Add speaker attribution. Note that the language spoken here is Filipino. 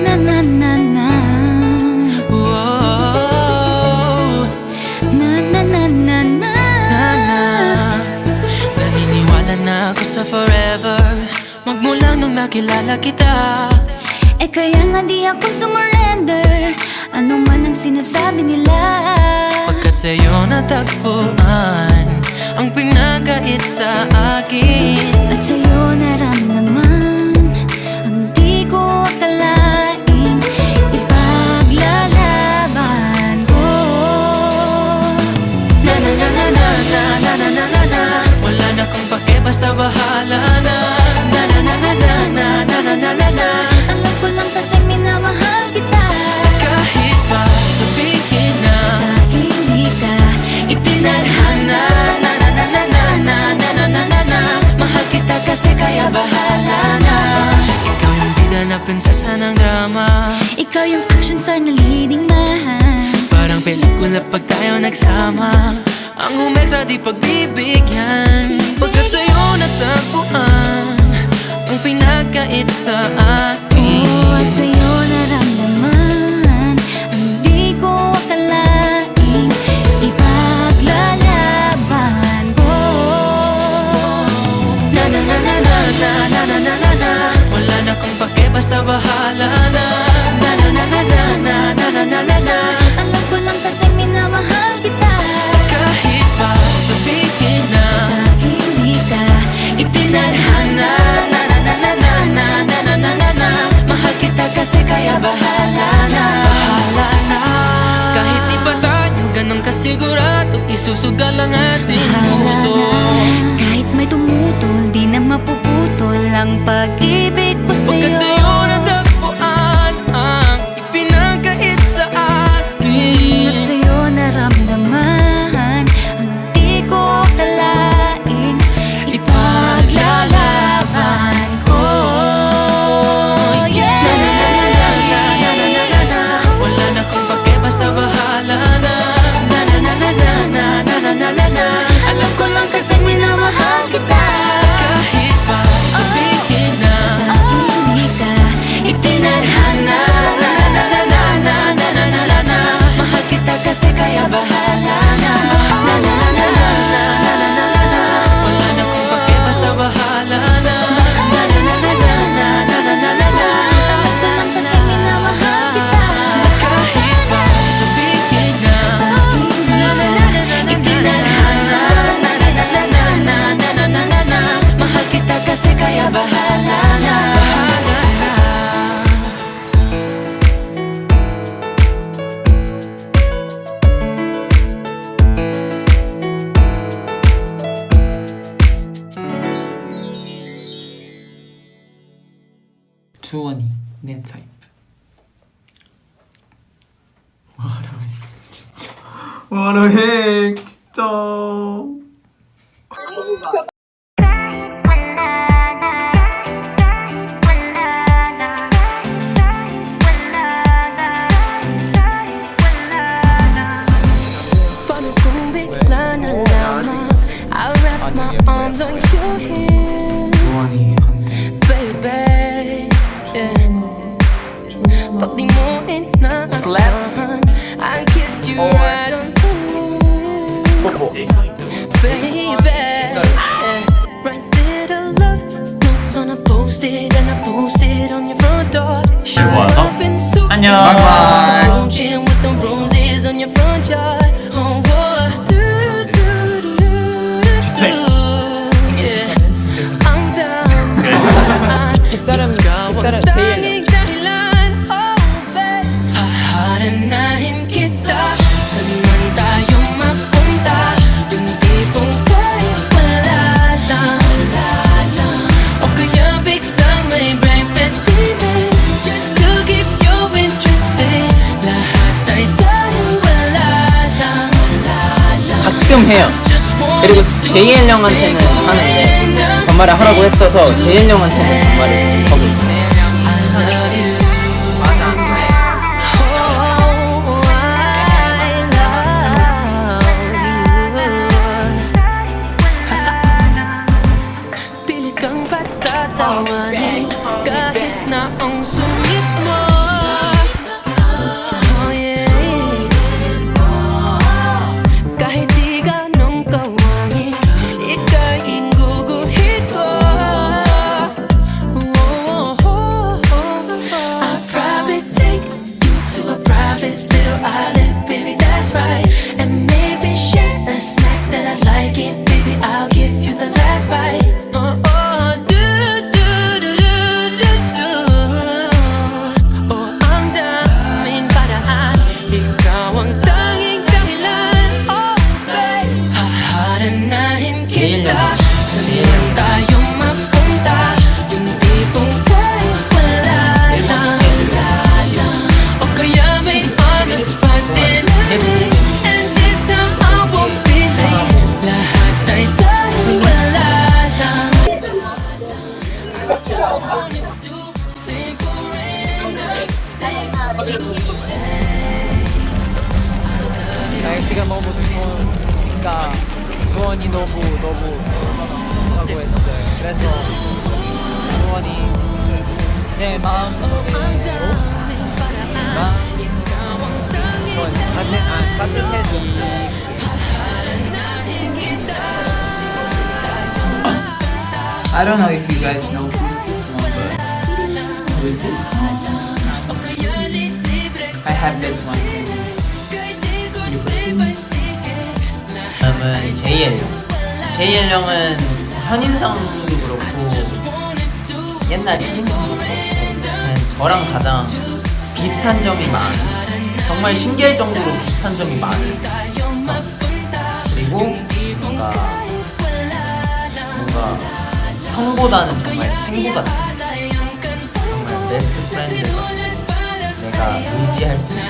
Speaker 1: na na na na.
Speaker 2: Whoa.
Speaker 1: Na na na na na.
Speaker 2: Naniniwala na ako sa forever, magmula nung nakilala kita.
Speaker 1: Eh kaya nga di ako sumurrender, ano man ang sinasabi nila.
Speaker 2: Pagkat sa'yo natagpuan ang pinagkait sa akin,
Speaker 1: At sa'yo naramdaman ang di ko akalaing ipaglalaban ko.
Speaker 2: na na na na na na na na na na na. Wala na kung pake, basta bahala na. Na na na na na na na na na na na.
Speaker 1: Alam ko lang kasi minamahal kita.
Speaker 2: Kahit pa sabihin na
Speaker 1: Sa akin di ka
Speaker 2: itinadhana. Na na na na na na na na na na na. Mahal kita kasi kaya bahala na. Ikaw yung bida na prinsesa ng drama,
Speaker 1: ikaw yung action star na leading man.
Speaker 2: parang pelikula pag tayo nagsama. Ang umextra di pagbibigyan, pagkat sa'yo natagpuan ang pinagkait sa akin.
Speaker 1: At sa'yo naramdaman ang di ko akalaing ipaglalaban ko.
Speaker 2: Na na na na na na na na na na na. Wala na kung pake, basta bahala na. Na na na na na na na na na na na.
Speaker 1: Alam ko lang kasi minamahal kita.
Speaker 2: Kahit pa sabihin na
Speaker 1: Sa akin di ka
Speaker 2: itinadhana. Na na na na na na na na na na na. Mahal kita kasi kaya bahala na. Bahala na. Kahit di pa tayo ganun kasigurado, isusugal ang ating puso.
Speaker 1: Kahit may tumutol, di na mapuputol ang pag-ibig ko
Speaker 2: Pagkat
Speaker 1: sa'yo.
Speaker 2: sa'yo natagpuan ang ipinagkait sa atin.
Speaker 1: At sa'yo naramdaman ang di ko akalaing ipaglalaban ko. Yeah!
Speaker 2: Wala na kung pake, basta bahala na. Na na na na na na na na na na na.
Speaker 1: Alam ko lang kasi minamahal kita.
Speaker 2: Kahit pa sabihin na
Speaker 1: Sa akin di ka
Speaker 2: itinadhana. Na na na na na na na na na na. Mahal kita kasi kaya bahala na. Na na na na na na na na na na. Wala na kung pake, basta bahala na. Na na na na na na na na na na na.
Speaker 1: Alam ko lang kasi minamahal kita.
Speaker 2: Kahit pa sabihin na
Speaker 1: Sa akin di ka
Speaker 2: itinadhana. Na na na na na na na na na na na. Mahal kita kasi kaya bahala na. Bahala na.
Speaker 3: 주원이 내 타입. 와라해 진짜. 와라해 진짜.
Speaker 2: Paano kung bigla na lamang I wrap my arms on your hand,
Speaker 3: 주원이한테
Speaker 2: baby, yeah. Pag di mo inaasahan I kiss you right on the lips, baby, yeah. Write little love notes on a post-it and I post it on your front door. Show up in suit,
Speaker 3: 안녕. Bye.
Speaker 2: approaching with the roses on your front yard. Oh, boy. Yeah. I'm down.
Speaker 4: 색다른 제이의
Speaker 2: Haharanahin kita, saan man tayo mapunta, yung tipong kahit wala lang, o kaya biglang may breakfast even, just to keep you interested. Lahat ay dahil wala lang.
Speaker 4: 가끔 해요. 그리고 제이엘 형한테는 하는데 반말을 하라고 했어서 제이엘 형한테는 반말을 하고 있어요.
Speaker 2: Pilit kang patatawanin kahit na ang sungit mo.
Speaker 3: 날씨가 너무 추우니까 주원이 너무 하고 했어요. 그래서 주원이 내 마음대로 따뜻해지. I don't know if you guys know this one, but with this I have this one since
Speaker 4: 다음은 JL 형. JL 형은 현인상도 그렇고 옛날 인상도 그렇고 저랑 가장 비슷한 점이 많은, 정말 신기할 정도로 비슷한 점이 많은 형. 그리고 뭔가 형보다는 정말 친구 같은, 정말 베스트 프렌드, 내가 의지할 수 있는